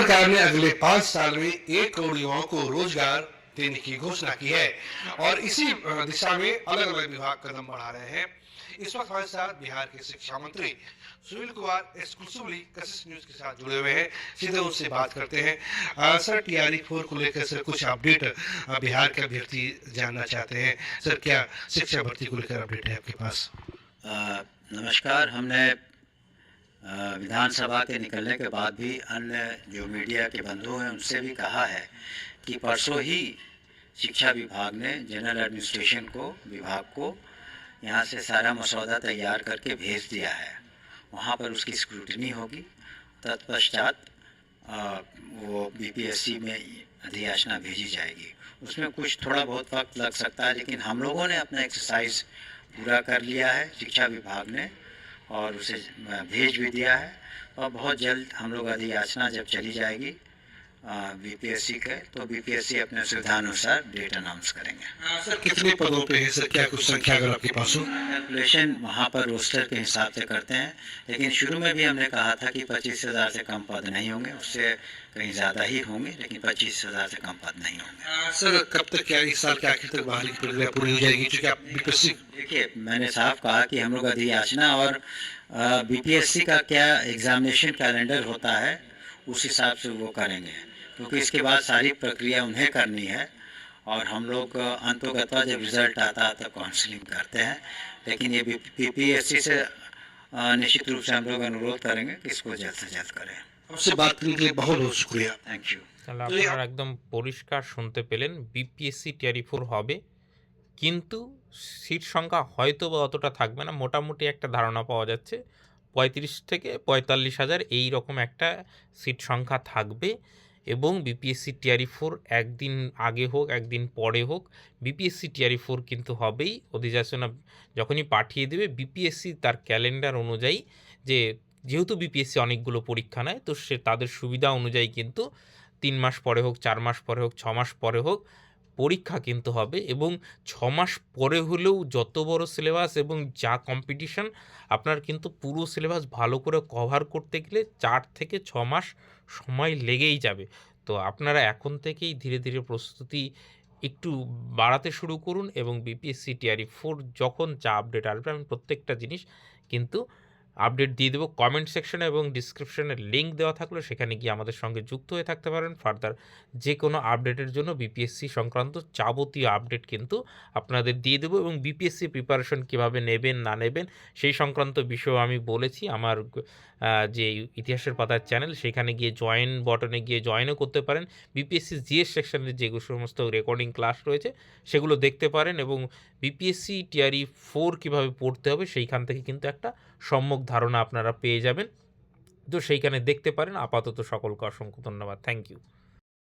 सरकार ने अगले 5 साल में 1 करोड़ युवाओं को रोजगार देने की घोषणा की है और इसी दिशा में अलग अलग विभाग कदम बढ़ा रहे हैं। इस वक्त हमारे साथ बिहार के शिक्षा मंत्री सुनील कुमार एक्सक्लूसिवली कशिश न्यूज के साथ जुड़े हुए हैं। सीधे उनसे बात करते हैं। सर, टीआरई 4 को लेकर सर कुछ अपडेट बिहार के अभ्यर्थी जानना चाहते हैं। सर, क्या शिक्षा भर्ती को लेकर अपडेट है आपके पास? नमस्कार। हमने विधानसभा के निकलने के बाद भी अन्य जो मीडिया के बंधु हैं उनसे भी कहा है कि परसों ही शिक्षा विभाग ने जनरल एडमिनिस्ट्रेशन विभाग को यहाँ से सारा मसौदा तैयार करके भेज दिया है। वहाँ पर उसकी स्क्रूटनी होगी, तत्पश्चात वो बीपीएससी में अधियाचना भेजी जाएगी। उसमें कुछ थोड़ा बहुत वक्त लग सकता है, लेकिन हम लोगों ने अपना एक्सरसाइज पूरा कर लिया है शिक्षा विभाग ने और उसे भेज भी दिया है। और बहुत जल्द हम लोग अधियाचना जब चली जाएगी बीपीएससी के, तो बीपीएससी अपने सुविधानुसार डेट अनाउंस करेंगे। सर, कितने पदों पे है सर? क्या कुछ संख्या अगर आपके पास हो? कैलकुलेशन वहाँ पर रोस्टर के हिसाब से करते हैं, लेकिन शुरू में भी हमने कहा था कि 25,000 से कम पद नहीं होंगे, उससे कहीं ज़्यादा ही होंगे, लेकिन 25,000 से कम पद नहीं होंगे। सर, कब तक, क्या इस साल के आखिर तक बहाली की प्रक्रिया पूरी हो जाएगी? क्योंकि आप बीपीएससी, देखिए, मैंने साफ कहा कि हम लोग अधियाचना और बीपीएससी का क्या एग्जामिनेशन कैलेंडर होता है उस हिसाब से वो करेंगे, क्योंकि इसके बाद सारी प्रक्रिया उन्हें करनी है और हम लोग अंतोगत्वा जब रिज़ल्ट आता है तब काउंसलिंग करते हैं। लेकिन ये बीपीएससी से निश्चित रूप से हम लोग अनुरोध करेंगे कि इसको जल्द से जल्द करें। आपसे बात करने के लिए बहुत बहुत शुक्रिया। Thank you. তাহলে আপনারা একদম পরিষ্কার শুনতে পেলেন, বিপিএসসি টিআরই 4 হবে, কিন্তু সিট সংখ্যা হয়তো বা অতটা থাকবে না। মোটামুটি একটা ধারণা পাওয়া যাচ্ছে 35 থেকে 45,000 এই রকম একটা সিট সংখ্যা থাকবে। এবং বিপিএসসি টিআরই 4 একদিন আগে হোক একদিন পরে হোক, বিপিএসসি টিআরই 4 কিন্তু হবেই। অধিযাচনা যখনই পাঠিয়ে দেবে বিপিএসসি তার ক্যালেন্ডার অনুযায়ী, যেহেতু বিপিএসসি অনেকগুলো পরীক্ষা নেয়, তো সে তাদের সুবিধা অনুযায়ী কিন্তু 3 মাস পরে হোক, 4 মাস পরে হোক, 6 মাস পরে হোক পরীক্ষা কিন্তু হবে। এবং 6 মাস পরে হলেও যত বড় সিলেবাস এবং যা কম্পিটিশন, আপনার কিন্তু পুরো সিলেবাস ভালো করে কভার করতে গেলে 4 থেকে 6 মাস সময় লেগেই যাবে। তো আপনারা এখন থেকেই ধীরে ধীরে প্রস্তুতি একটু বাড়াতে শুরু করুন এবং বিপিএসসি টিআরই 4 যখন যা আপডেট আসবে আমি প্রত্যেকটা জিনিস কিন্তু আপডেট দিয়ে দেবো। কমেন্ট সেকশনে এবং ডিসক্রিপশনে লিঙ্ক দেওয়া থাকলে সেখানে গিয়ে আমাদের সঙ্গে যুক্ত হয়ে থাকতে পারেন। ফার্দার যে কোনো আপডেটের জন্য বিপিএসসি সংক্রান্ত যাবতীয় আপডেট কিন্তু আপনাদের দিয়ে দেবো এবং বিপিএসসি প্রিপারেশন কীভাবে নেবেন না নেবেন সেই সংক্রান্ত বিষয়েও আমি বলেছি আমার যে ইতিহাসের পাতার চ্যানেল, সেখানে গিয়ে জয়েন বটনে গিয়ে জয়েনও করতে পারেন। বিপিএসসি জিএস সেকশনের যে সমস্ত রেকর্ডিং ক্লাস রয়েছে সেগুলো দেখতে পারেন এবং বিপিএসসি টিআরই 4 কীভাবে পড়তে হবে সেইখান থেকে কিন্তু একটা সম্যক ধারণা আপনারা পেয়ে যাবেন। তো সেইখানে দেখতে পারেন। আপাতত সকলকে অসংখ্য ধন্যবাদ। Thank you.